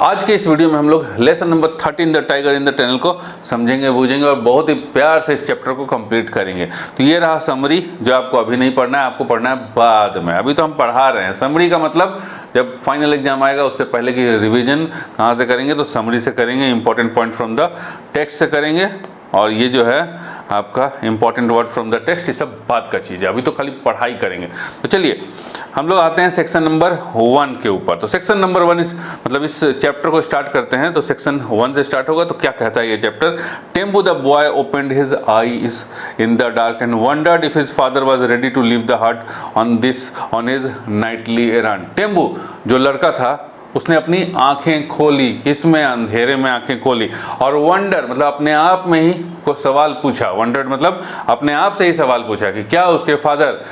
आज के इस वीडियो में हम लोग lesson number 13 the tiger in the tunnel को समझेंगे, बूझेंगे और बहुत ही प्यार से इस चैप्टर को कंप्लीट करेंगे। तो ये रहा समरी, जो आपको अभी नहीं पढ़ना है, आपको पढ़ना है बाद में। अभी तो हम पढ़ा रहे हैं। समरी का मतलब जब फाइनल एग्जाम आएगा उससे पहले की रिविजन कहाँ से करेंगे, तो समरी से करेंगे, important point from the text से करेंगे। और ये जो है आपका important word from the text, ये सब बात का चीज़ है। अभी तो खाली पढ़ाई करेंगे। तो चलिए हम लोग आते हैं सेक्शन नंबर 1 के ऊपर। तो सेक्शन नंबर 1 मतलब इस चैप्टर को स्टार्ट करते हैं। तो सेक्शन 1 से स्टार्ट होगा। तो क्या कहता है ये चैप्टर? Tempu the boy opened his eyes in the dark and wondered if his father was ready to leave the hut on his nightly errand. Tempu जो लड़का था उसने अपनी आंखें खोली, किसमें? अंधेरे में आंखें खोली। और वंडर मतलब अपने आप में ही को सवाल पूछा। वंडर्ड मतलब अपने आप से ही सवाल पूछा कि क्या उसके फादर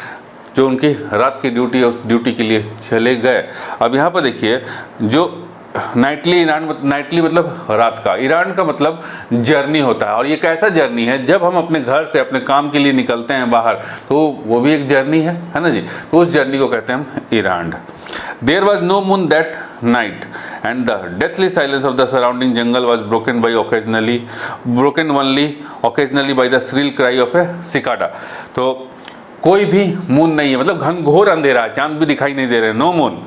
जो उनकी रात की ड्यूटी है उस ड्यूटी के लिए चले गए। अब यहाँ पर देखिए, जो नाइटली ईरान, नाइटली मतलब रात का, ईरान का मतलब जर्नी होता है। और ये कैसा जर्नी है? जब हम अपने घर से अपने काम के लिए निकलते हैं बाहर, तो वो भी एक जर्नी है ना जी। तो उस जर्नी को कहते हैं हम Iran. There was no moon that night, and the deathly silence of the surrounding jungle was broken only occasionally by the shrill cry of a cicada. तो कोई भी मून नहीं है, मतलब घनघोर अंधेरा है, चांद भी दिखाई नहीं दे रहे, no moon.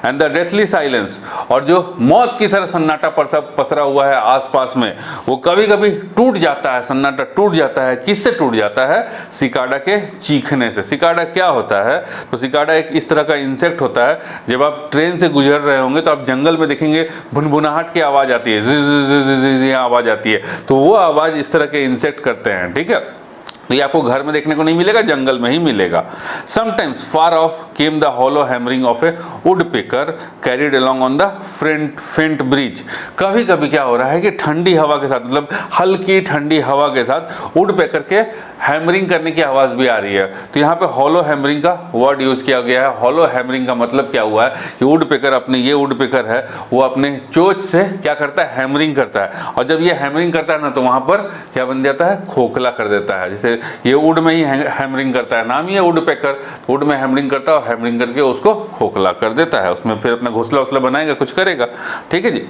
And the deathly silence, और जो मौत की तरह सन्नाटा पसरा हुआ है आसपास में, वो कभी कभी टूट जाता है। सन्नाटा टूट जाता है, किससे टूट जाता है? सिकाडा के चीखने से। सिकाडा क्या होता है? तो सिकाडा एक इस तरह का इंसेक्ट होता है। जब आप ट्रेन से गुजर रहे होंगे तो आप जंगल में देखेंगे भुनभुनाहट की आवाज़ आती है, ज़ आवाज़ आती है। तो वो आवाज़ इस तरह के इंसेक्ट करते हैं, ठीक है। तो ये आपको घर में देखने को नहीं मिलेगा, जंगल में ही मिलेगा। Sometimes far of came the hollow hammering of A would picker carried along on the फेंट ब्रिज। कभी कभी क्या हो रहा है कि ठंडी हवा के साथ, मतलब हल्की ठंडी हवा के साथ वुड पेकर के हैमरिंग करने की आवाज़ भी आ रही है। तो यहाँ पे हॉलो हैमरिंग का वर्ड यूज़ किया गया है। हॉलो हैमरिंग का मतलब क्या हुआ है कि वुड पेकर, अपने ये वुड पेकर है वो अपने चोंच से क्या करता है? हैमरिंग करता है। और जब ये हैमरिंग करता है ना, तो वहाँ पर क्या बन जाता है? खोखला कर देता है। जैसे ये वुड में ही हैमरिंग करता है, नाम ही है वुड पेकर। वुड में हैमरिंग करता है और हैमरिंग करके उसको खोखला कर देता है। उसमें फिर अपना घोंसला वोसला बनाएगा, कुछ करेगा, ठीक है जी।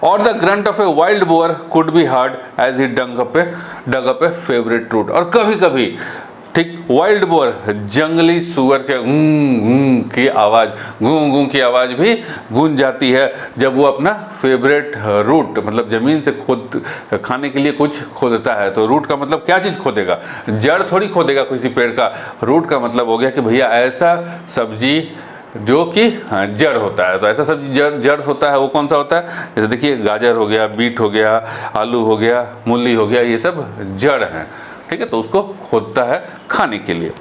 और the grunt of a wild boar could be heard as he dug up a favourite root. और कभी कभी ठीक वाइल्ड बोअर, जंगली सुअर के की आवाज़, गूं की आवाज़ भी गूंज जाती है जब वो अपना फेवरेट रूट, मतलब ज़मीन से खोद खाने के लिए कुछ खोदता है। तो रूट का मतलब क्या चीज़ खोदेगा? जड़ थोड़ी खोदेगा किसी पेड़ का। रूट का मतलब हो गया कि भैया ऐसा सब्जी जो कि जड़ होता है। तो ऐसा सब्जी जड़ होता है, वो कौन सा होता है? जैसे देखिए गाजर हो गया, बीट हो गया, आलू हो गया, मूली हो गया, ये सब जड़ हैं, ठीक है। तो उसको खोदता है खाने के लिए।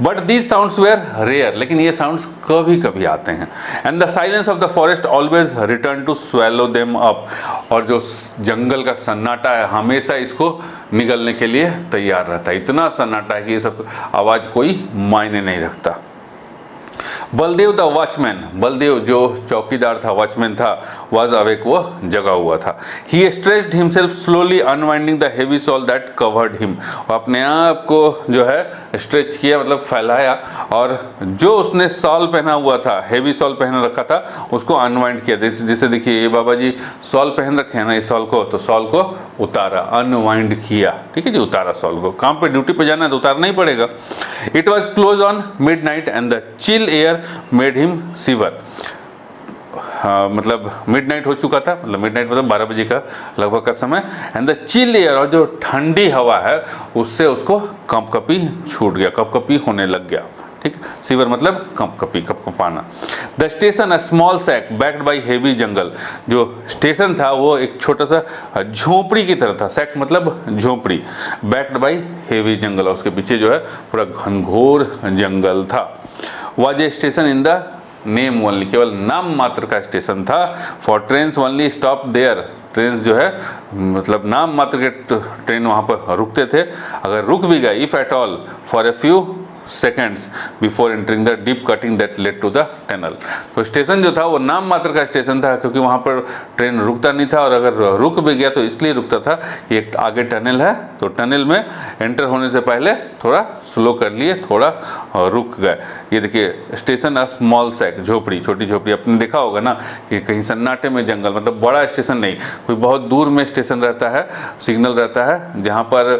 But these sounds were rare, लेकिन ये साउंड्स कभी कभी आते हैं। And the silence of the forest always return to swallow them up. और जो जंगल का सन्नाटा है हमेशा इसको निगलने के लिए तैयार रहता है। इतना सन्नाटा है कि ये सब आवाज़ कोई मायने नहीं रखता। बलदेव द वॉचमैन, बलदेव जो चौकीदार था, वॉचमैन था, वाज अवेक, वो जगा हुआ था। He stretched himself slowly unwinding the heavy shawl that covered him. अपने आप को जो है स्ट्रेच किया, मतलब फैलाया, और जो उसने सॉल पहना हुआ था, हेवी सॉल पहन रखा था, उसको अनवाइंड किया। जैसे देखिए ये बाबा जी सॉल पहन रखे हैं ना, इस सॉल को, तो सॉल को उतारा, अनवाइंड किया, ठीक है जी, उतारा सॉल को। काम पे ड्यूटी पे जाना है तो उतारना ही पड़ेगा। It was close on mid night and the chill air made him shiver. मतलब मिडनाइट हो चुका था, मतलब मिडनाइट मतलब 12 बजे का लगभग का समय। एंड द चिल एयर, और जो ठंडी हवा है उससे उसको कंपकपी छूट गया, कंपकपी होने लग गया, ठीक है। शिवर मतलब कंपकपी, कंपकपाना। The station a small shack backed by heavy jungle. जो स्टेशन था वो एक छोटा सा झोपड़ी की तरह था। सैक मतलब झोपड़ी, बैक्ड बाई हेवी जंगल, और उसके पीछे जो है पूरा घनघोर जंगल था। Was a station in the name only, केवल नाम मात्र का स्टेशन था। For trains only stop there, train जो है मतलब नाम मात्र के ट्रेन वहाँ पर रुकते थे। अगर रुक भी गए, if at all, for a few seconds before entering the deep cutting that led to the tunnel। तो स्टेशन जो था वो नाम मात्र का स्टेशन था, क्योंकि वहाँ पर ट्रेन रुकता नहीं था, और अगर रुक भी गया तो इसलिए रुकता था कि एक आगे टनल है, तो टनल में एंटर होने से पहले थोड़ा स्लो कर लिए, थोड़ा रुक गए। ये देखिए स्टेशन अ स्मॉल सैक, झोपड़ी, छोटी झोपड़ी। आपने देखा होगा ना कि कहीं सन्नाटे में जंगल, मतलब बड़ा स्टेशन नहीं, कोई बहुत दूर में स्टेशन रहता है, सिग्नल रहता है, जहाँ पर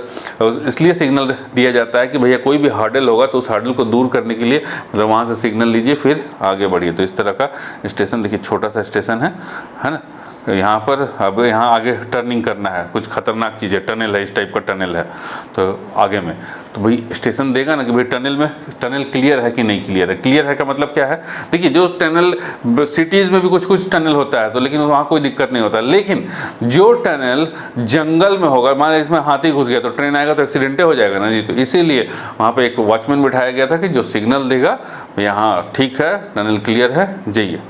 इसलिए सिग्नल दिया जाता है कि भैया कोई भी हर्डल होगा तो उस हर्डल को दूर करने के लिए मतलब वहाँ से सिग्नल लीजिए फिर आगे बढ़िए। तो इस तरह का स्टेशन देखिए, छोटा सा स्टेशन है ना। यहाँ पर अब यहाँ आगे टर्निंग करना है, कुछ खतरनाक चीज़ है, टनल है, इस टाइप का टनल है तो आगे में, तो भाई स्टेशन देगा ना कि भाई टनल में, टनल क्लियर है कि नहीं क्लियर है। क्लियर है का मतलब क्या है, देखिए जो टनल सिटीज़ में भी कुछ कुछ टनल होता है तो लेकिन वहाँ कोई दिक्कत नहीं होता, लेकिन जो टनल जंगल में होगा, मान इसमें हाथी घुस गया तो ट्रेन आएगा तो एक्सीडेंटे हो जाएगा ना जी। तो इसीलिए वहाँ पर एक वॉचमैन बिठाया गया था कि जो सिग्नल देगा यहाँ ठीक है, टनल क्लियर है, जाइए।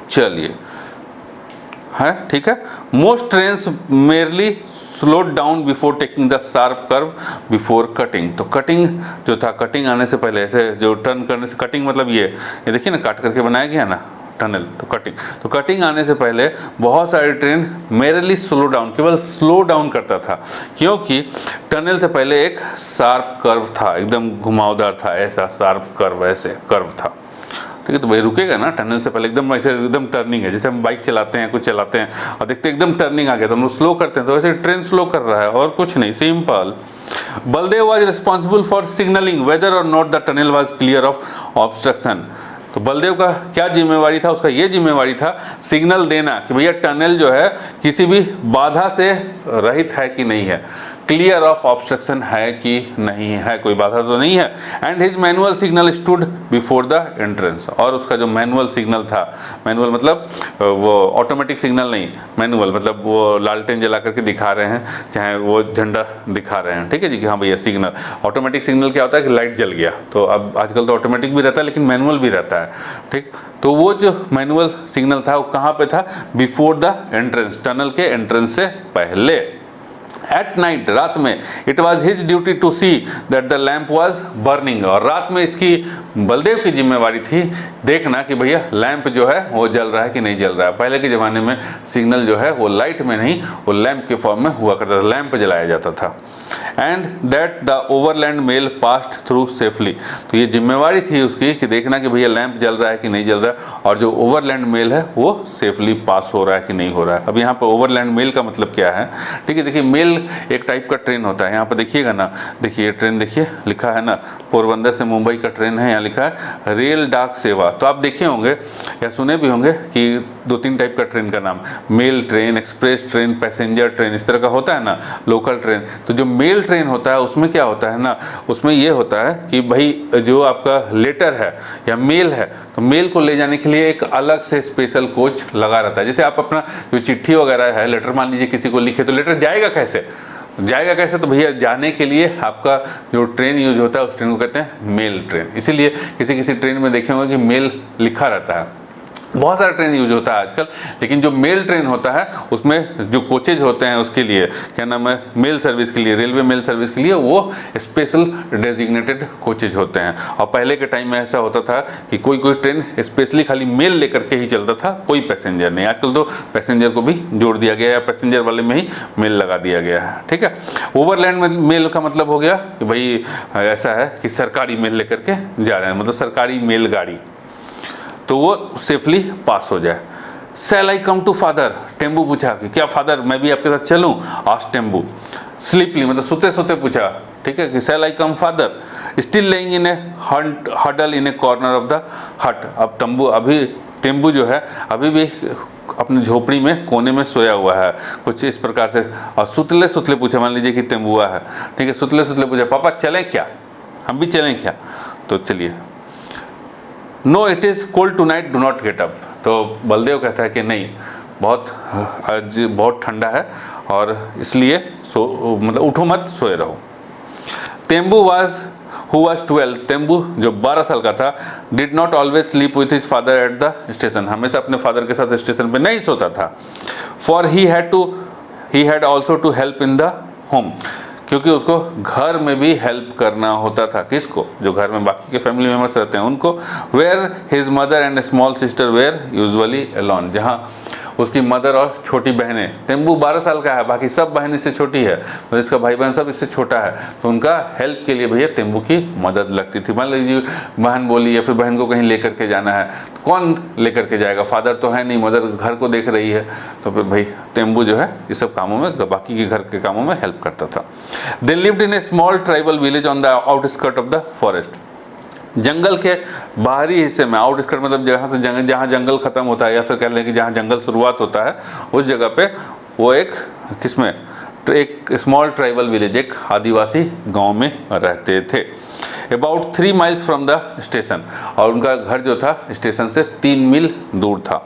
चलिए है ठीक है। Most trains merely slowed down before taking the sharp curve before cutting. तो कटिंग जो था, कटिंग आने से पहले, ऐसे जो टर्न करने से, कटिंग मतलब ये देखिए ना, काट करके बनाया गया ना टनल, तो कटिंग आने से पहले बहुत सारी ट्रेन मेरली स्लो डाउन, केवल स्लो डाउन करता था, क्योंकि टनल से पहले एक शार्प कर्व था, एकदम घुमावदार था, ऐसा शार्प कर्व, ऐसे कर्व था, ठीक है। तो भाई रुकेगा ना टनल से पहले, एकदम ऐसे एकदम टर्निंग है, जैसे हम बाइक चलाते हैं, कुछ चलाते हैं और देखते हैं एकदम टर्निंग आ गया तो हम लोग स्लो करते हैं, तो वैसे ट्रेन स्लो कर रहा है और कुछ नहीं, simple. Baldev was responsible for signalling whether or not the tunnel was clear of obstruction. तो बलदेव का क्या जिम्मेवारी था, उसका ये जिम्मेवारी था सिग्नल देना कि भैया टनल जो है किसी भी बाधा से रहित है कि नहीं है, क्लियर ऑफ ऑब्स्ट्रक्शन है कि नहीं है, कोई बाधा तो नहीं है। And his manual signal stood before the entrance, और उसका जो मैनुअल सिग्नल था, मैनुअल मतलब वो ऑटोमेटिक सिग्नल नहीं, मैनुअल मतलब वो लालटेन जला करके दिखा रहे हैं, चाहे वो झंडा दिखा रहे हैं, ठीक है जी, कि हाँ भैया सिग्नल। ऑटोमेटिक सिग्नल क्या होता है कि लाइट जल गया, तो अब आजकल तो ऑटोमेटिक भी रहता है लेकिन मैनुअल भी रहता है, ठीक। तो वो जो मैनुअल सिग्नल था वो कहाँ पे था, बिफोर द एंट्रेंस, टनल के एंट्रेंस से पहले। एट नाइट, रात में, it was his duty to see that the lamp was burning, और रात में इसकी बलदेव की जिम्मेवारी थी देखना कि भैया लैंप जो है वो जल रहा है कि नहीं जल रहा है। पहले के ज़माने में सिग्नल जो है वो लाइट में नहीं, वो लैंप के फॉर्म में हुआ करता था, लैंप जलाया जाता था। And that the overland mail passed through safely, तो ये जिम्मेवारी थी उसकी कि देखना कि भैया लैंप जल रहा है कि नहीं जल रहा है, और जो ओवरलैंड मेल है वो सेफली पास हो रहा है कि नहीं हो रहा है। अब यहाँ पर ओवरलैंड मेल का मतलब क्या है, ठीक है, देखिए मेल एक टाइप का ट्रेन होता है, यहाँ पर देखिएगा ना, देखिए ये ट्रेन देखिए लिखा है ना, पोरबंदर से मुंबई का ट्रेन है, यहाँ लिखा है रेल डाक सेवा। तो आप देखे होंगे या सुने भी होंगे कि 2-3 टाइप का ट्रेन का नाम, mail train, express train, passenger train, इस तरह का होता है ना, लोकल ट्रेन। तो जो मेल ट्रेन होता है उसमें क्या होता है ना, उसमें ये होता है कि भाई जो आपका लेटर है या मेल है, तो मेल को ले जाने के लिए एक अलग से स्पेशल कोच लगा रहता है। जैसे आप अपना जो चिट्ठी वगैरह है, लेटर मान लीजिए किसी को लिखे, तो लेटर जाएगा कैसे, तो भैया जाने के लिए आपका जो ट्रेन यूज होता है उस ट्रेन को कहते हैं मेल ट्रेन। इसीलिए किसी ट्रेन में देखे होंगे कि मेल लिखा रहता है। बहुत सारा ट्रेन यूज होता है आजकल, लेकिन जो मेल ट्रेन होता है उसमें जो कोचेज होते हैं उसके लिए क्या नाम है, मेल सर्विस के लिए, रेलवे मेल सर्विस के लिए वो स्पेशल डेजिग्नेटेड कोचेज होते हैं। और पहले के टाइम में ऐसा होता था कि कोई ट्रेन स्पेशली खाली मेल लेकर के ही चलता था, कोई पैसेंजर नहीं। आजकल तो पैसेंजर को भी जोड़ दिया गया है, पैसेंजर वाले में ही मेल लगा दिया गया है, ठीक है। ओवरलैंड में मेल का मतलब हो गया कि भाई ऐसा है कि सरकारी मेल लेकर के जा रहे हैं, मतलब सरकारी मेल गाड़ी, तो वो सेफली पास हो जाए। Shall I come to father? Tembu पूछा कि क्या फादर मैं भी आपके साथ चलूं? आस्क्ड टेम्बू। स्लीपली मतलब सोते सोते पूछा, ठीक है, कि Shall I come father? Still laying in a huddle in a corner of the hut। अब टेम्बू जो है अभी भी अपनी झोपड़ी में कोने में सोया हुआ है, कुछ इस प्रकार से। और सुतले सुतले पूछा, मान लीजिए कि तेंबुआ है, ठीक है, सुतले सुतले पूछा पापा चलें क्या, हम भी चलें क्या? तो चलिए। No it is cold tonight, do not get up. तो बलदेव कहता है कि नहीं, आज बहुत ठंडा है और इसलिए मतलब उठो मत, सोए रहो। तेंबू हु वाज 12, तेंबू जो 12 साल का था, did not always sleep with his father at the station, हमेशा अपने फादर के साथ स्टेशन पे नहीं सोता था। For he had also to help in the home, क्योंकि उसको घर में भी हेल्प करना होता था। किसको? जो घर में बाकी के फैमिली मेम्बर्स रहते हैं उनको। Where his mother and small sister were usually alone, जहाँ उसकी मदर और छोटी बहनें, तेम्बू 12 साल का है, बाकी सब बहन इससे छोटी है, मतलब इसका भाई बहन सब इससे छोटा है, तो उनका हेल्प के लिए भैया तेम्बू की मदद लगती थी। मान लीजिए बहन बोली या फिर बहन को कहीं लेकर के जाना है, तो कौन लेकर के जाएगा? फादर तो है नहीं, मदर घर को देख रही है, तो फिर भाई तेम्बू जो है इस सब कामों में, बाकी के घर के कामों में हेल्प करता था। They lived in a small tribal village on the outskirt of the forest, जंगल के बाहरी हिस्से में। आउटस्कर्ट मतलब जहाँ से जहाँ जंगल खत्म होता है, या फिर कह लें कि जहाँ जंगल शुरुआत होता है, उस जगह पे वो एक किसमें, एक स्मॉल ट्राइबल विलेज, एक आदिवासी गांव में रहते थे। About 3 miles from the station, और उनका घर जो था स्टेशन से 3 मील दूर था।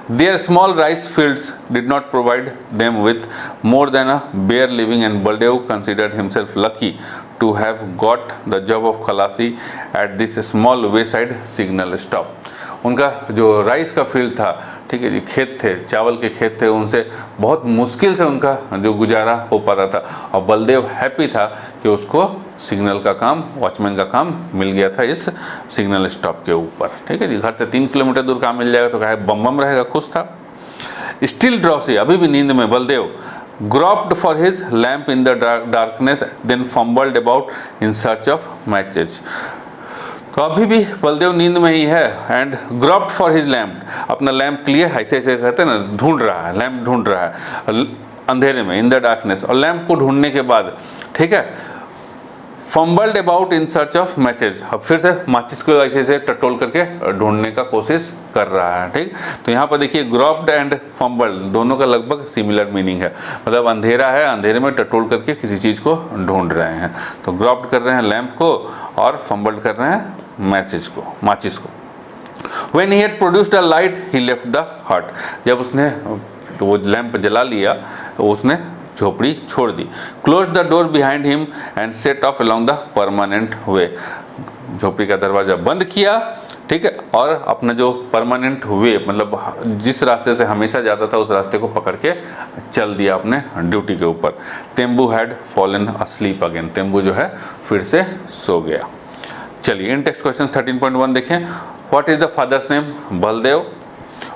Their small rice fields did not provide them with more than a bare living, and Baldev considered himself lucky to have got the job of खलासी at this small wayside signal stop. उनका जो rice का field था, ठीक है जी, खेत थे, चावल के खेत थे, उनसे बहुत मुश्किल से उनका जो गुजारा हो पा रहा था, और बलदेव हैप्पी था कि उसको सिग्नल का काम, वॉचमैन का काम मिल गया था इस सिग्नल स्टॉप के ऊपर। ठीक है जी, घर से 3 किलोमीटर दूर काम मिल जाएगा तो क्या है, बम बम रहेगा, खुश था। स्टिल ड्रॉसी, अभी भी नींद में, Baldev groped for his lamp in the darkness, then fumbled about in search of matches. तो अभी भी बलदेव नींद में ही है, and groped for his lamp, अपना लैम्प के लिए ऐसे ऐसे कहते हैं ना, ढूंढ रहा है, लैम्प ढूंढ रहा है अंधेरे में, इन द डार्कनेस। और लैम्प को ढूंढने के बाद, ठीक है, fumbled about in search of matches, अब फिर से माचिस को ऐसे ऐसे टटोल करके ढूंढने का कोशिश कर रहा है। ठीक, तो यहाँ पर देखिए ग्रोप्ड एंड फम्बल्ड दोनों का लगभग सिमिलर मीनिंग है, मतलब अंधेरा है, अंधेरे में टटोल करके किसी चीज़ को ढूंढ रहे हैं। तो ग्रोप्ड कर रहे हैं लैम्प को, और फम्बल्ड कर रहे हैं मैचेज को, माचिस को। When he had produced a light, he left the hut, जब उसने वो लैम्प जला लिया तो उसने झोपड़ी छोड़ दी। Close the door behind him and set off along the permanent way, झोपड़ी का दरवाजा बंद किया, ठीक है, और अपना जो परमानेंट वे, मतलब जिस रास्ते से हमेशा जाता था उस रास्ते को पकड़ के चल दिया अपने ड्यूटी के ऊपर। तेम्बू हैड फॉलन अस्लीप अगेन, तेम्बू जो है फिर से सो गया। चलिए इन टेक्स्ट क्वेश्चन 13.1 देखें। What is the father's name? Baldev.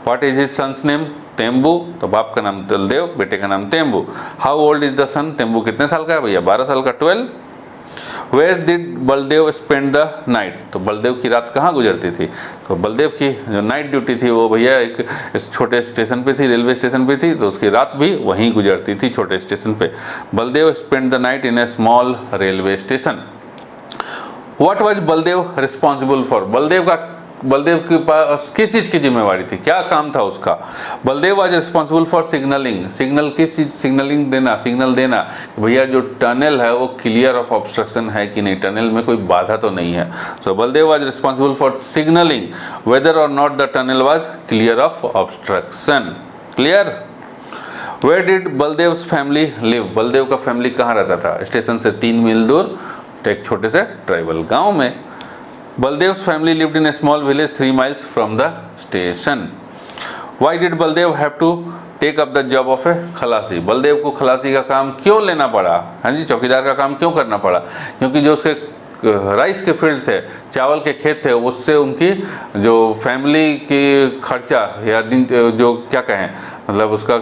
What is his son's name? Tembu, तो बाप का नाम बलदेव, बेटे का नाम Tembu. How old is the son? Tembu कितने साल का है भैया? 12 साल का, 12। Where did Baldev spend the night? तो बलदेव की रात कहाँ गुजरती थी? तो बलदेव की जो नाइट ड्यूटी थी वो भैया एक इस छोटे स्टेशन पे थी, रेलवे स्टेशन पे थी, तो उसकी रात भी वहीं गुजरती थी, छोटे स्टेशन पे। Baldev spend the night in a small railway station. What was Baldev responsible for? Baldev के पास किस चीज़ की जिम्मेवारी थी, क्या काम था उसका? Baldev was responsible for signalling. Signal किस चीज़? सिग्नलिंग देना, सिग्नल देना भैया जो टनल है वो क्लियर ऑफ ऑब्स्ट्रक्शन है कि नहीं, टनल में कोई बाधा तो नहीं है। So Baldev was responsible for signalling whether or not the tunnel was clear of obstruction. Clear? Where did Baldev's family live? Baldev का फैमिली कहाँ रहता था? स्टेशन से 3 मील दूर एक छोटे से ट्राइबल गांव में। Baldev's family lived in a small village 3 miles from the station. Why did Baldev have to take up the job of a khalasi? Baldev को खलासी का काम क्यों लेना पड़ा? हाँ जी, चौकीदार का काम क्यों करना पड़ा? क्योंकि जो उसके राइस के फील्ड थे, चावल के खेत थे, उससे उनकी जो फैमिली की खर्चा या दिन जो क्या कहें, मतलब उसका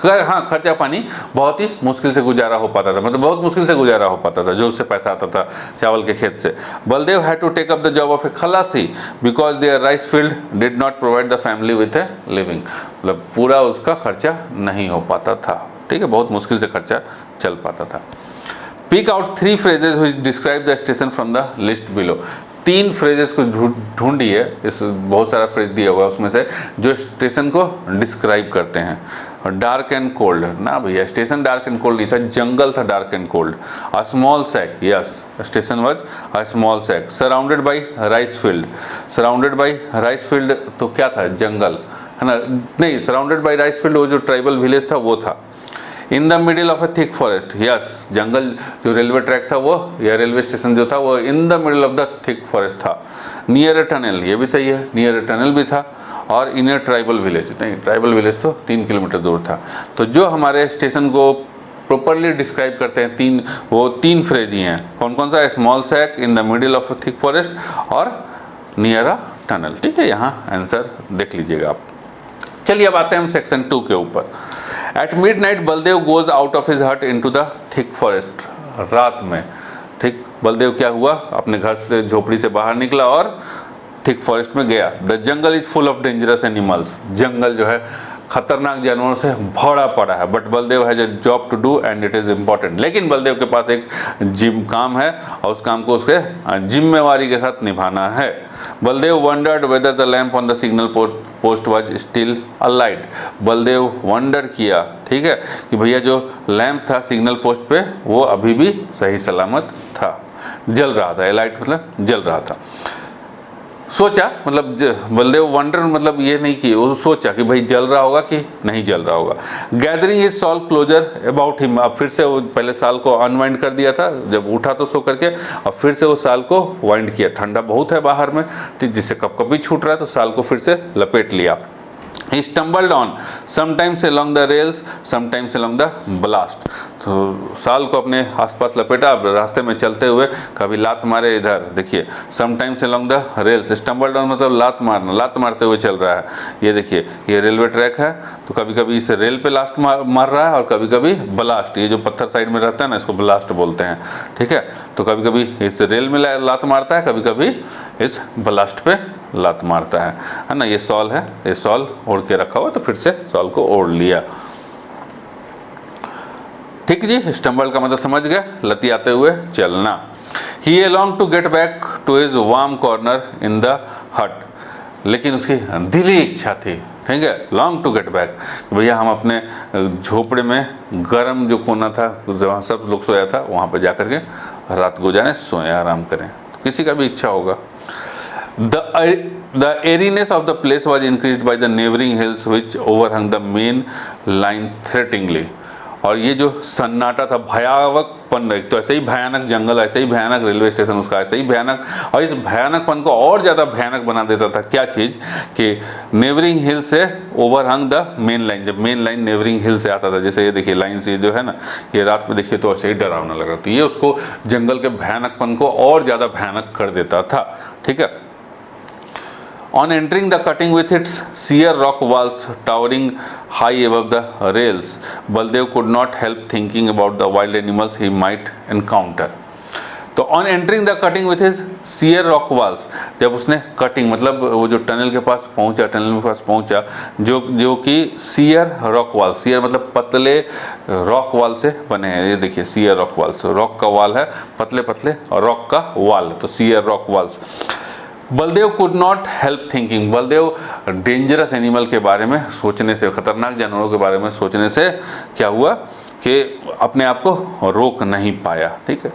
हाँ खर्चा पानी बहुत ही मुश्किल से गुजारा हो पाता था, मतलब बहुत मुश्किल से गुजारा हो पाता था जो उससे पैसा आता था चावल के खेत से। Baldev had to take up the job of a khalasi because their rice field did not provide the family with a living, मतलब पूरा उसका खर्चा नहीं हो पाता था। ठीक है, बहुत मुश्किल से खर्चा चल पाता था। Pick out 3 phrases which describe the station from the list below। 3 phrases को ढूंढिए, इस बहुत सारा फ्रेज दिया हुआ है उसमें से जो स्टेशन को डिस्क्राइब करते हैं। डार्क एंड कोल्ड, ना भैया स्टेशन डार्क एंड कोल्ड नहीं था, जंगल था dark and cold. A small shack, yes station was a small shack. Surrounded by rice field, surrounded by rice field तो क्या था? जंगल है ना? नहीं, सराउंडेड बाय राइस फील्ड वो जो ट्राइबल विलेज था वो था। In the middle of a thick forest, yes जंगल जो रेलवे ट्रैक था वो या रेलवे स्टेशन जो था वो इन the middle of the thick forest था। नियर ए टनल, ये भी सही है, नियर ए टनल भी था। और इन ए ट्राइबल विलेज, नहीं ट्राइबल विलेज तो 3 किलोमीटर दूर था। तो जो हमारे स्टेशन को प्रॉपरली डिस्क्राइब करते हैं। तीन फ्रेज ही हैं। कौन कौन सा? Small shack, in the middle of thick forest और नियर अ टनल। ठीक है, यहाँ आंसर देख लीजिएगा आप। चलिए अब आते हैं हम सेक्शन 2 के ऊपर। At mid night Baldev goes out of his हट इनटू द थिक फॉरेस्ट। रात में, ठीक, बलदेव क्या हुआ, अपने घर से, झोपड़ी से बाहर निकला और थिक फॉरेस्ट में गया। The jungle is full of dangerous animals. जंगल जो है खतरनाक जानवरों से भरा पड़ा है। But Baldev has a job to do and it is important. लेकिन बलदेव के पास एक जिम काम है और उस काम को उसके जिम्मेवारी के साथ निभाना है। Baldev wondered whether the lamp on the signal post was still alight. Baldev wonder किया, ठीक है, कि भैया जो लैंप था सिग्नल पोस्ट पे वो अभी भी सही सलामत था, जल रहा था। अलाइट मतलब जल रहा था। सोचा, मतलब बलदेव वंडर मतलब ये नहीं कि वो सोचा कि भाई जल रहा होगा कि नहीं जल रहा होगा। Gathering his shawl closer about him. अब फिर से वो पहले साल को अनवाइंड कर दिया था जब उठा तो सो करके, अब फिर से वो साल को वाइंड किया। ठंडा बहुत है बाहर में, जिससे कप कप भी छूट रहा है, तो साल को फिर से लपेट लिया। He stumbled on, sometimes along the rails, sometimes along the blast। तो साल को अपने आसपास लपेटा, रास्ते में चलते हुए कभी लात मारे इधर, देखिए sometimes along the rails। Stumbled on मतलब लात मारना, लात मारते हुए चल रहा है। ये देखिए, ये रेलवे ट्रैक है, तो कभी कभी इस रेल पे लास्ट मार रहा है और कभी कभी ब्लास्ट, ये जो पत्थर साइड में रहता है ना, इसको ब्लास्ट बोलते हैं। ठीक है, तो कभी कभी इस रेल में लात मारता है, कभी कभी इस ब्लास्ट पे लात मारता है ना। ये सॉल है, ये सॉल ओढ़ के रखा हुआ, तो फिर से सॉल को ओढ़ लिया। ठीक जी, स्टम्बल का मतलब समझ गए, लतियाते हुए चलना। He along to get back to his warm corner in the hut. लेकिन उसकी दिली इच्छा थी, ठीक है, लॉन्ग टू गेट बैक, भैया हम अपने झोपड़े में गर्म जो कोना था जहाँ सब लोग सोया था वहाँ पर जाकर के रात गुजारें, सोएं, आराम करें। किसी का भी इच्छा होगा। The airiness of the place was increased by the neighboring hills which overhung the main line threateningly। और ये जो सन्नाटा था, भयावकपन, एक तो ऐसे ही भयानक जंगल, ऐसे ही भयानक रेलवे स्टेशन उसका, ऐसे ही भयानक, और इस भयानकपन को और ज़्यादा भयानक बना देता था क्या चीज़, कि नेबरिंग हिल से ओवरहंग द मेन लाइन। जब मेन लाइन नेबरिंग हिल से आता था, जैसे ये देखिए लाइन से जो है ना, ये रात में देखिए तो ऐसे ही डरावना लग रहा था। ये उसको जंगल के भयानकपन को और ज़्यादा भयानक कर देता था। ठीक है। On entering the cutting with its sheer rock walls towering high above the rails, Baldev could not help thinking about the wild animals he might encounter। तो on entering the cutting with his sheer rock walls, जब उसने cutting मतलब वो जो tunnel के पास पहुंचा, tunnel के पास पहुंचा, जो कि sheer rock walls, sheer मतलब पतले रॉक वाल से बने हैं। ये देखिए sheer rock walls, रॉक का वाल है, पतले पतले, और रॉक का वाल, तो sheer rock walls। Baldev could not help thinking. Baldev dangerous animal के बारे में सोचने से, खतरनाक जानवरों के बारे में सोचने से क्या हुआ कि अपने आप को रोक नहीं पाया। ठीक है,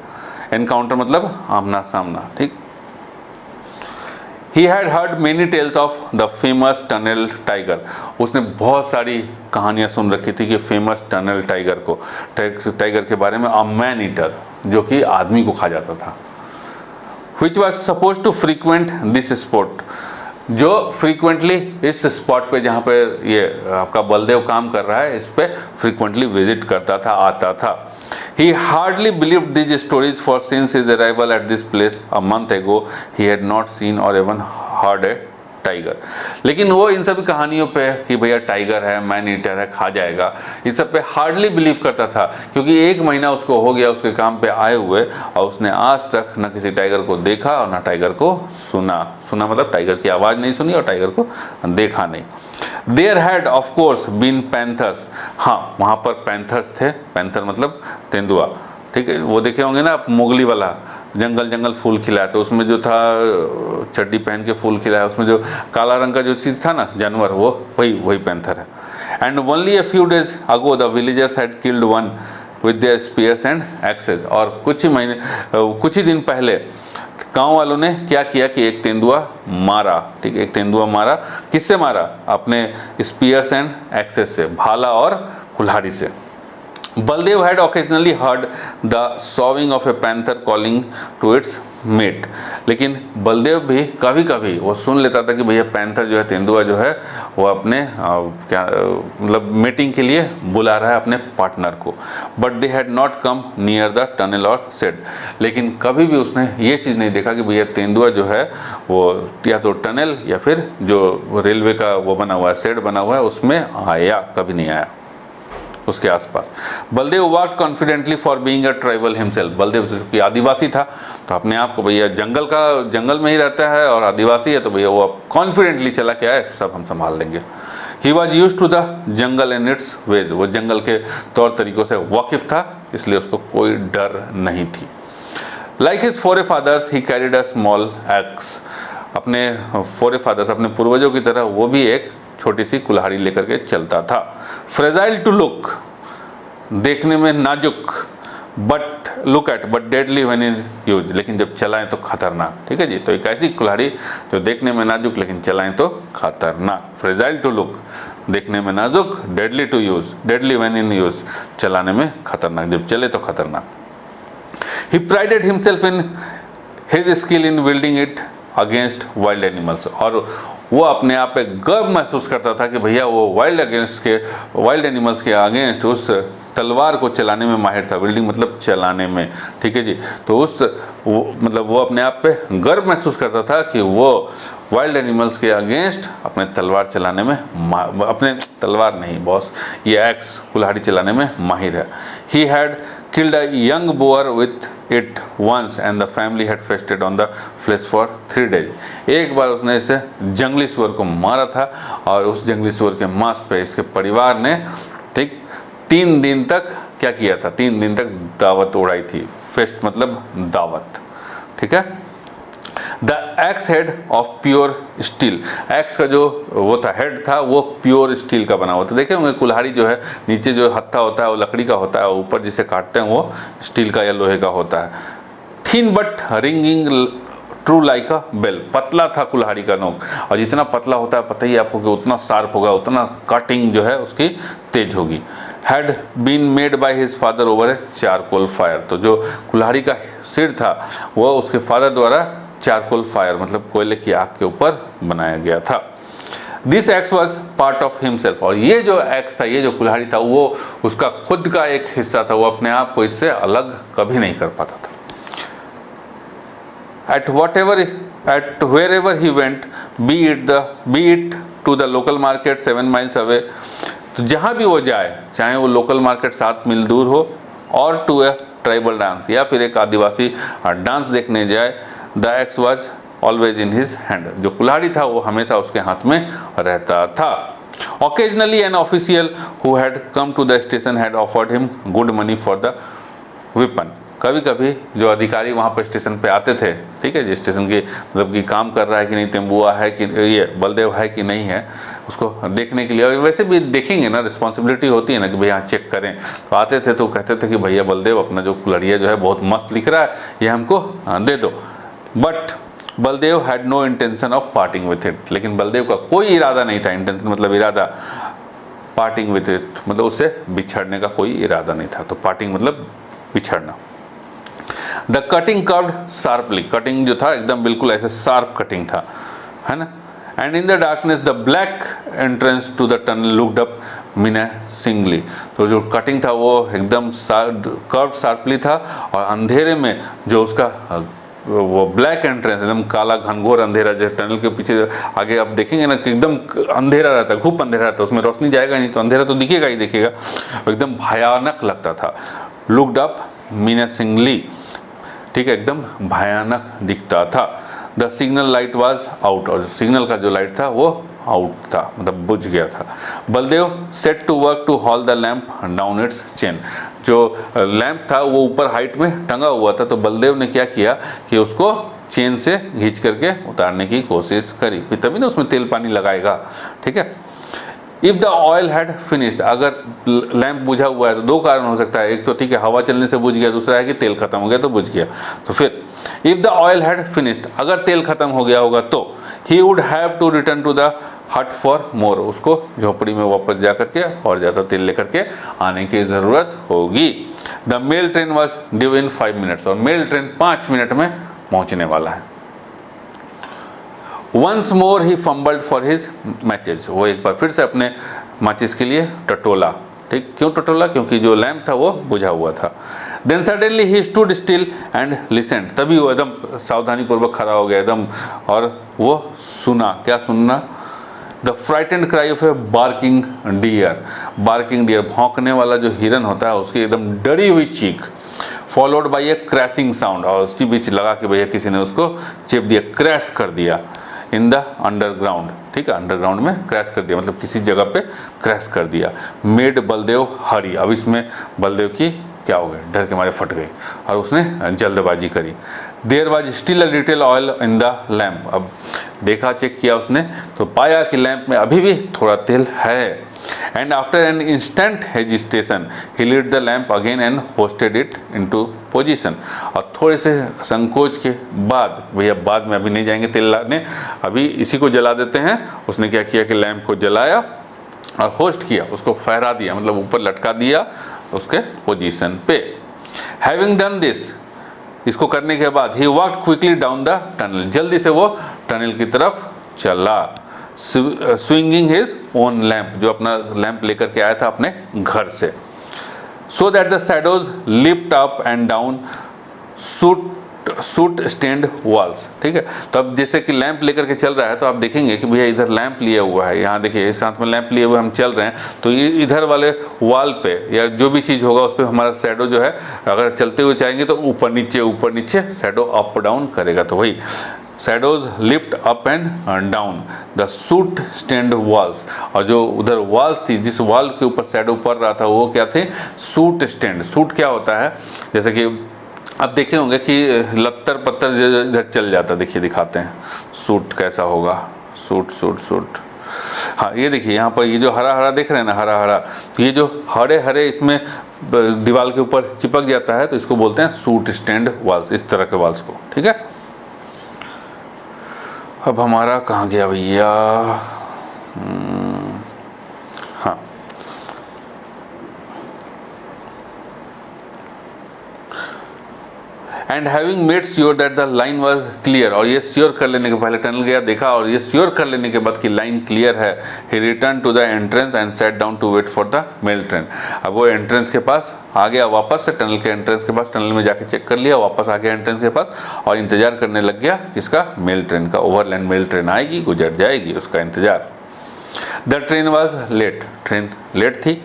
एनकाउंटर मतलब आमना सामना। ठीक, he had heard many tales of the famous tunnel tiger. उसने बहुत सारी कहानियां सुन रखी थी कि फेमस टनल टाइगर को, टाइगर के बारे में, अ मैन ईटर, जो कि आदमी को खा जाता था। Which was supposed to frequent this spot, जो फ्रीक्वेंटली इस स्पॉट पे जहाँ पे ये आपका बलदेव काम कर रहा है, इस पे फ्रीक्वेंटली विजिट करता था, आता था। He hardly believed these stories, for since his arrival at this place a month ago he had not seen or even heard a tiger. लेकिन वो इन सभी कहानियों पे कि भैया टाइगर है, मैन ईटर है, खा जाएगा, इस सब पे हार्डली बिलीव करता था, क्योंकि 1 महीना उसको हो गया उसके काम पे आए हुए, और उसने आज तक न किसी टाइगर को देखा और न टाइगर को सुना। सुना मतलब टाइगर की आवाज़ नहीं सुनी और टाइगर को देखा नहीं। There had of course been panthers. हाँ, वहाँ पर पैंथर्स थे। पैंथर मतलब तेंदुआ। ठीक है, वो देखे होंगे ना आप, मोगली वाला जंगल जंगल फूल खिला है, तो उसमें जो था चड्डी पहन के फूल खिला है, उसमें जो काला रंग का जो चीज़ था ना, जानवर, वो वही पैंथर है। And only a few days ago the villagers had killed one with their spears and axes. और कुछ ही दिन पहले गांव वालों ने क्या किया कि एक तेंदुआ मारा। ठीक, एक तेंदुआ मारा। किससे मारा? अपने स्पीयर्स एंड एक्सेस से, भाला और कुल्हाड़ी से। Baldev had occasionally heard the sawing of a panther calling to its mate, लेकिन बलदेव भी कभी कभी वो सुन लेता था कि भैया पैंथर जो है, तेंदुआ जो है, वो अपने मतलब मीटिंग के लिए बुला रहा है अपने पार्टनर को। But they had not come near the tunnel और शेड, लेकिन कभी भी उसने ये चीज़ नहीं देखा कि भैया तेंदुआ जो है वो या तो टनल या फिर जो रेलवे का वो बना हुआ है, शेड बना हुआ है, उसमें आया, कभी नहीं आया उसके आसपास। Baldev walked confidently for being a tribal himself, Baldev जो कि आदिवासी था तो अपने आप को भैया जंगल में ही रहता है और आदिवासी है तो भैया वो कॉन्फिडेंटली चला के आए, सब हम संभाल लेंगे। He was use to the jungle and its ways, वो जंगल के तौर तरीकों से वाकिफ था, इसलिए उसको कोई डर नहीं थी। Like his forefathers he carried a small axe, अपने फोरेफादर्स अपने पूर्वजों की तरह वो भी एक छोटी सी कुल्हाड़ी लेकर के चलता था। फ्रेजाइल टू लुक, देखने में नाजुक, but look at but deadly when in use, लेकिन जब चलाएं तो खतरनाक। ठीक है जी, तो एक ऐसी कुल्हाड़ी जो देखने में नाजुक लेकिन चलाएं तो खतरनाक। फ्रेजाइल टू लुक, देखने में नाजुक, deadly to use, deadly when in use, चलाने में खतरनाक, जब चले तो खतरनाक। He prided himself in his skill in wielding it against wild animals, और वो अपने आप पे गर्व महसूस करता था कि भैया वो वाइल्ड एनिमल्स के अगेंस्ट उस तलवार को चलाने में माहिर था। बिल्डिंग मतलब चलाने में, ठीक है जी। तो वो अपने आप पे गर्व महसूस करता था कि वो वाइल्ड एनिमल्स के अगेंस्ट अपने तलवार चलाने में अपने तलवार नहीं बॉस, ये एक्स कुल्हाड़ी चलाने में माहिर है। He had killed a young boar with it once and the family had feasted on the flesh for 3 days. एक बार उसने इसे जंगली सुअर को मारा था और उस जंगली सुअर के मांस पे इसके परिवार ने ठीक 3 दिन तक क्या किया था, 3 दिन तक दावत उड़ाई थी। फेस्ट मतलब दावत, ठीक है। The x head of pure steel, x का जो वो था हेड था वो प्योर स्टील का बना हुआ था। देखे होंगे कुल्हाड़ी जो है नीचे जो हत्था होता है वो लकड़ी का होता है, ऊपर जिसे काटते हैं वो स्टील का या लोहे का होता है। Thin but ringing true like a bell, पतला था कुल्हाड़ी का नोक, और जितना पतला होता है पता ही आपको कि उतना शार्प होगा, उतना कटिंग जो है उसकी तेज होगी। Had been made by his father over a charcoal fire, तो जो कुल्हाड़ी का सिर था वो उसके फादर द्वारा चारकोल फायर मतलब कोयले की आग के ऊपर बनाया गया था। This x was part of himself, और ये जो एक्स था, ये जो कुल्हाड़ी था, वो उसका खुद का एक हिस्सा था, वो अपने आप को इससे अलग कभी नहीं कर पाता था। At wherever he went, be it to the local market 7 miles away, तो जहाँ भी वो जाए, चाहे वो लोकल मार्केट 7 मील दूर हो, और टू ए ट्राइबल डांस, या फिर एक आदिवासी डांस देखने जाए, the x was always in his hand, जो कुल्हाड़ी था वो हमेशा उसके हाथ में रहता था। Occasionally an official who had come to the station had offered him good money for the weapon, कभी कभी जो अधिकारी वहाँ पर स्टेशन पे आते थे, ठीक है जी, स्टेशन की मतलब कि काम कर रहा है कि नहीं, तेंदुआ है कि ये बलदेव है कि नहीं है, उसको देखने के लिए, और वैसे भी देखेंगे ना, रिस्पॉन्सिबिलिटी होती है ना कि भैया यहाँ चेक करें, तो आते थे तो कहते थे कि भैया बलदेव अपना जो कुल्हड़िया जो है बहुत मस्त लिख रहा है, ये हमको दे दो। But Baldev had no intention of parting with it, लेकिन बलदेव का कोई इरादा नहीं था, इंटेंशन मतलब इरादा, पार्टिंग विथ इट मतलब उससे बिछड़ने का कोई इरादा नहीं था, तो पार्टिंग मतलब बिछड़ना। The cutting curved sharply, cutting जो था एकदम बिल्कुल ऐसे शार्प कटिंग था, है ना। And in the darkness the black entrance to the tunnel looked up menacingly, तो जो कटिंग था वो एकदम कर्व्ड शार्पली था, और अंधेरे में जो उसका वो ब्लैक एंट्रेंस एकदम काला घनघोर अंधेरा, जैसे टनल के पीछे आगे आप देखेंगे ना कि एकदम अंधेरा रहता है, घुप अंधेरा रहता है, उसमें रोशनी जाएगा नहीं तो अंधेरा तो दिखेगा ही दिखेगा, एकदम भयानक लगता था। लुक्ड अप मिनेसिंगली, ठीक है, एकदम भयानक दिखता था। The signal light was out, और सिग्नल का जो लाइट था वो आउट था, मतलब बुझ गया था। Baldev set to work to haul the lamp down its chain, जो लैम्प था वो ऊपर हाइट में टंगा हुआ था, तो बलदेव ने क्या किया कि उसको चेन से खींच करके उतारने की कोशिश करी, फिर तभी ना उसमें तेल पानी लगाएगा, ठीक है। If the oil had finished, अगर लैंप बुझा हुआ है तो 2 कारण हो सकता है, एक तो ठीक है हवा चलने से बुझ गया, दूसरा है कि तेल खत्म हो गया तो बुझ गया। तो फिर if the oil had finished, अगर तेल खत्म हो गया होगा तो he would have to return to the hut for more, उसको झोपड़ी में वापस जा करके और ज़्यादा तेल लेकर के आने की ज़रूरत होगी। The mail train was due in 5 minutes, और मेल ट्रेन 5 मिनट में पहुंचने वाला है। Once more he fumbled for his matches, वो एक बार फिर से अपने माचिस के लिए टटोला। ठीक, क्यों टटोला? क्योंकि जो लैम्प था वो बुझा हुआ था। Then suddenly he stood still and listened, तभी वो एकदम सावधानी पूर्वक खड़ा हो गया एकदम, और वो सुना। क्या सुनना? The frightened cry of a barking deer, barking deer, भौंकने वाला जो हिरन होता है उसकी एकदम डरी हुई चीख, followed by A crashing sound, और उसके बीच लगा कि भैया किसी ने उसको चेप दिया, क्रैश कर दिया। इन द अंडरग्राउंड, ठीक है, अंडरग्राउंड में क्रैश कर दिया, मतलब किसी जगह पे क्रैश कर दिया। मेड बलदेव हरी, अब इसमें बलदेव की क्या हो गया, डर के मारे फट गई और उसने जल्दबाजी करी। There was still a little oil in the lamp, अब देखा, चेक किया उसने तो पाया कि लैंप में अभी भी थोड़ा तेल है। And after an instant hesitation he lead the lamp again and hosted it into position, और थोड़े से संकोच के बाद, भैया बाद में अभी नहीं जाएंगे तेल लाने, अभी इसी को जला देते हैं, उसने क्या किया कि लैंप को जलाया और होस्ट किया, उसको फहरा दिया, मतलब ऊपर लटका दिया उसके पोजीशन पे। हैविंग डन दिस, इसको करने के बाद he walked quickly down the tunnel, जल्दी से वो टनल की तरफ चला, स्विंगिंग हिज ओन लैम्प, जो अपना लैंप लेकर के आया था अपने घर से। So that the shadows lift up and down suit stand walls, ठीक है। तो अब जैसे कि लैंप लेकर के चल रहा है तो आप देखेंगे कि भैया इधर लैंप लिया हुआ है, यहाँ देखिए इस हाथ में लैंप लिए हुए हम चल रहे हैं, तो इधर वाले वॉल पे या जो भी चीज़ होगा उस पर हमारा शैडो जो है, अगर चलते हुए जाएंगे तो ऊपर नीचे शैडो अप डाउन करेगा। तो वही shadows lift up and down the suit stand walls, और जो उधर वॉल्स थी, जिस वॉल के ऊपर शैडो पड़ रहा था वो क्या थे? Suit stand. सूट क्या होता है? जैसे कि आप देखे होंगे कि लत्तर पत्तर इधर चल जाता, देखिए दिखाते हैं सूट कैसा होगा, सूट सूट सूट। हाँ ये देखिए यहाँ पर ये जो हरा हरा देख रहे हैं ना, हरा हरा, तो ये जो हरे हरे इसमें दीवार के ऊपर चिपक जाता है, तो इसको बोलते हैं सूट स्टैंड वॉल्स, इस तरह के वॉल्स को, ठीक है। अब हमारा कहाँ गया भैया? हाँ, and having made sure that the line was clear, और ये श्योर कर लेने के पहले टनल गया देखा, और ये श्योर कर लेने के बाद कि लाइन क्लियर है, he return to the entrance and set down to wait for the mail train. अब वो एंट्रेंस के पास आ गया, वापस से टनल के एंट्रेंस के पास, टनल में जाके चेक कर लिया, वापस आ गया एंट्रेंस के पास और इंतजार करने लग गया किसका? मेल ट्रेन का। ओवरलैंड मेल ट्रेन आएगी, गुजर जाएगी, उसका इंतजार। The train was late, train late थी।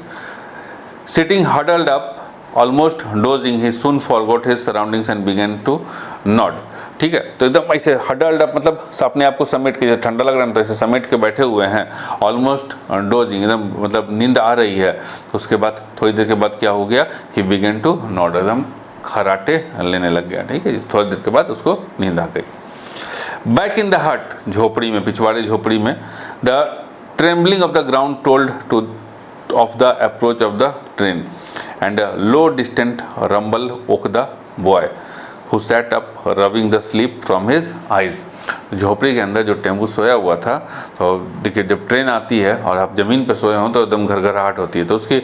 Sitting huddled up almost dozing he soon forgot his surroundings and began to nod, ठीक है। तो एकदम ऐसे हडल्ड अप, मतलब अपने आप को समेट के, ठंडा लग रहा है तो ऐसे समेट के बैठे हुए हैं। ऑलमोस्ट डोजिंग, एकदम मतलब नींद आ रही है। तो उसके बाद थोड़ी देर के बाद क्या हो गया? ही बिगेन टू नॉड, एकदम खराटे लेने लग गया, ठीक है। थोड़ी देर के बाद उसको नींद आ गई। बैक इन द हट, झोपड़ी में, पिछवाड़े झोपड़ी में, the trembling of the ground told to of the approach of the train and a low distant rumble woke the boy who sat up rubbing the sleep from his eyes। झोपड़ी के अंदर जो टेम्पू सोया हुआ था, तो देखिए जब train आती है और आप ज़मीन पे सोए हों तो एकदम घरघराहट होती है, तो उसकी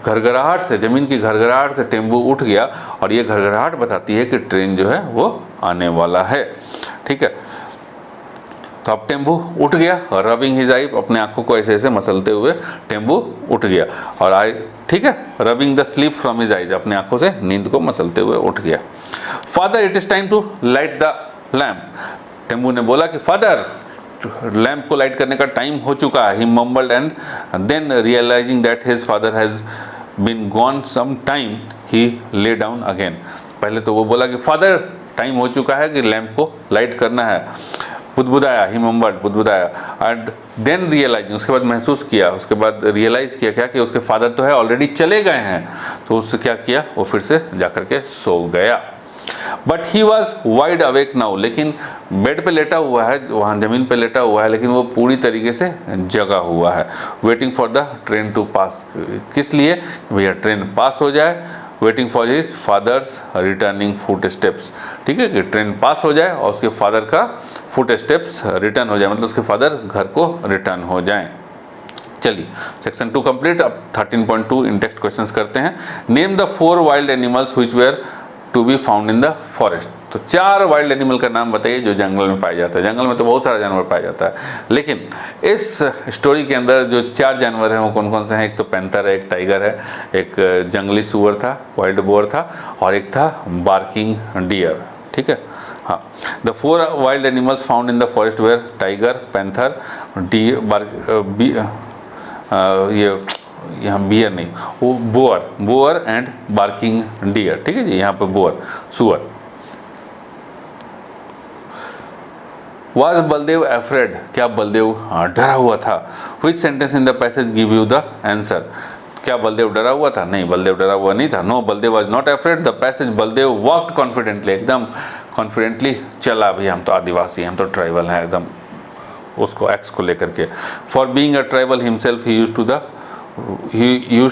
घरघराहट से, ज़मीन की घरघराहट से टेम्पू उठ गया, और ये घरघराहट बताती है कि ट्रेन जो है वो आने वाला है, ठीक है। तो अब टेम्पू उठ गया, और रबिंग हिज आई, अपने आंखों को ऐसे ऐसे मसलते हुए टेम्पू उठ गया, और आई, ठीक है, rubbing the sleep from his eyes, अपने आंखों से नींद को मसलते हुए उठ गया। Father it is time to light the lamp, Tempu ने बोला कि फादर लैम्प को लाइट करने का टाइम हो चुका है। He mumbled and then realising that his father has been gone some time he lay down again. पहले तो वो बोला कि फादर टाइम हो चुका है कि लैम्प को लाइट करना है, बुदबुदाया, ही मम्बल्ड, बुदबुदाया, एंड देन रियलाइजिंग, उसके बाद महसूस किया, उसके बाद रियलाइज किया क्या कि उसके फादर तो है ऑलरेडी चले गए हैं। तो उससे क्या किया, वो फिर से जाकर के सो गया। But he was wide awake now, लेकिन बेड पे लेटा हुआ है, वहाँ ज़मीन पे लेटा हुआ है, लेकिन वो पूरी तरीके से जगा हुआ है। Waiting for the train to pass, किस लिए? भैया ट्रेन पास हो जाए, waiting for his father's returning footsteps. ठीक है, कि ट्रेन पास हो जाए और उसके फादर का फुट स्टेप्स रिटर्न हो जाए, मतलब उसके फादर घर को रिटर्न हो जाएं। चलिए सेक्शन 2 कंप्लीट। अब 13.2 इन टेक्स्ट क्वेश्चंस करते हैं। Name the 4 wild animals which were to be found in the forest. तो 4 वाइल्ड एनिमल का नाम बताइए जो जंगल में पाया जाता है। जंगल में तो बहुत सारा जानवर पाया जाता है, लेकिन इस स्टोरी के अंदर जो 4 जानवर हैं वो कौन कौन से हैं? एक तो पैंथर है, एक टाइगर है, एक जंगली सुअर था, वाइल्ड बोर था, और एक था बार्किंग डियर। ठीक है, हाँ। The 4 wild animals found in the forest were tiger, panther, ये यहाँ बियर नहीं, वो बोअर एंड बार्किंग डियर। ठीक है जी, यहाँ पर बोअर सुअर। Was बलदेव एफ्रेड, क्या बलदेव डरा हुआ था? Which sentence in the passage give you the answer? क्या बलदेव डरा हुआ था? नहीं, बलदेव डरा हुआ नहीं था। नो, Baldev was not afraid. The passage Baldev walked confidently, एकदम कॉन्फिडेंटली चला। भी हम तो आदिवासी हैं, हम तो ट्राइबल हैं, एकदम उसको एक्स को लेकर के। For being a tribal himself he used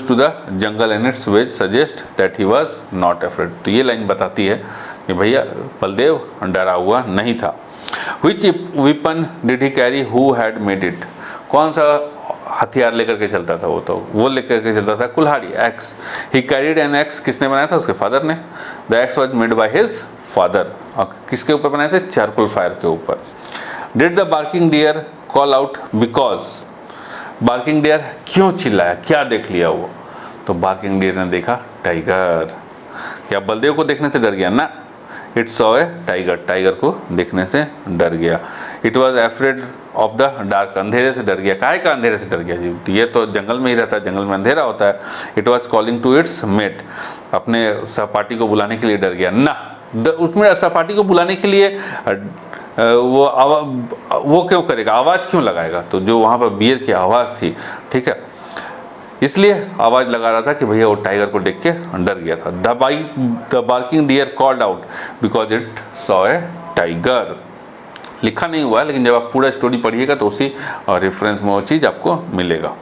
to the jungle and its ways suggest that he was not afraid. तो ये लाइन बताती है कि भैया बलदेव डरा हुआ नहीं था। Which weapon did he carry? Who had made it? कौन सा हथियार लेकर के चलता था? वो लेकर के चलता था कुल्हाड़ी, x. He carried an axe, किसने बनाया था? उसके फादर ने। The axe was made by his father। और किसके ऊपर बनाए थे? चारकोल फायर के ऊपर। Did the barking deer call out because? Barking deer क्यों चिल्लाया? क्या देख लिया वो? तो बार्किंग डियर ने देखा टाइगर। क्या बलदेव को देखने से डर गया? ना, it saw a tiger, tiger को देखने से डर गया। It was afraid of the dark, अंधेरे से डर गया। काहे का अंधेरे से डर गया जी? ये तो जंगल में ही रहता है, जंगल में अंधेरा होता है। It was calling to its mate, अपने सहपाठी को बुलाने के लिए डर गया। ना, उसमें सहपाठी को बुलाने के लिए वो क्यों करेगा? आवाज़ क्यों लगाएगा? तो जो वहाँ पर बियर की आवाज़ थी, ठीक है, इसलिए आवाज़ लगा रहा था कि भैया वो टाइगर को देख के डर गया था। The barking deer called out because it saw a tiger. लिखा नहीं हुआ है, लेकिन जब आप पूरा स्टोरी पढ़िएगा तो उसी रेफरेंस में वो चीज़ आपको मिलेगा।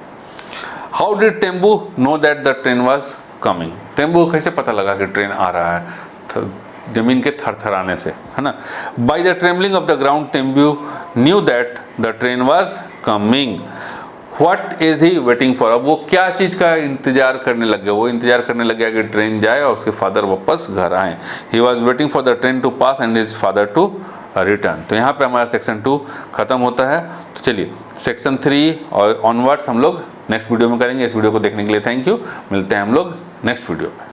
How did Tembu know that the train was coming? Tembu कैसे पता लगा कि ट्रेन आ रहा है? जमीन के थरथराने से, है ना। By the trembling of the ground Tembu knew that the train was coming. What is he waiting for? अब वो क्या चीज़ का इंतजार करने लग गया? वो इंतजार करने लग गया कि ट्रेन जाए और उसके फादर वापस घर आए। He was waiting for the train to pass and his father to return. तो यहाँ पे हमारा सेक्शन 2 खत्म होता है। तो चलिए सेक्शन 3 और ऑनवर्ड्स हम लोग नेक्स्ट वीडियो में करेंगे। इस वीडियो को देखने के लिए थैंक यू। मिलते हैं हम लोग नेक्स्ट वीडियो में।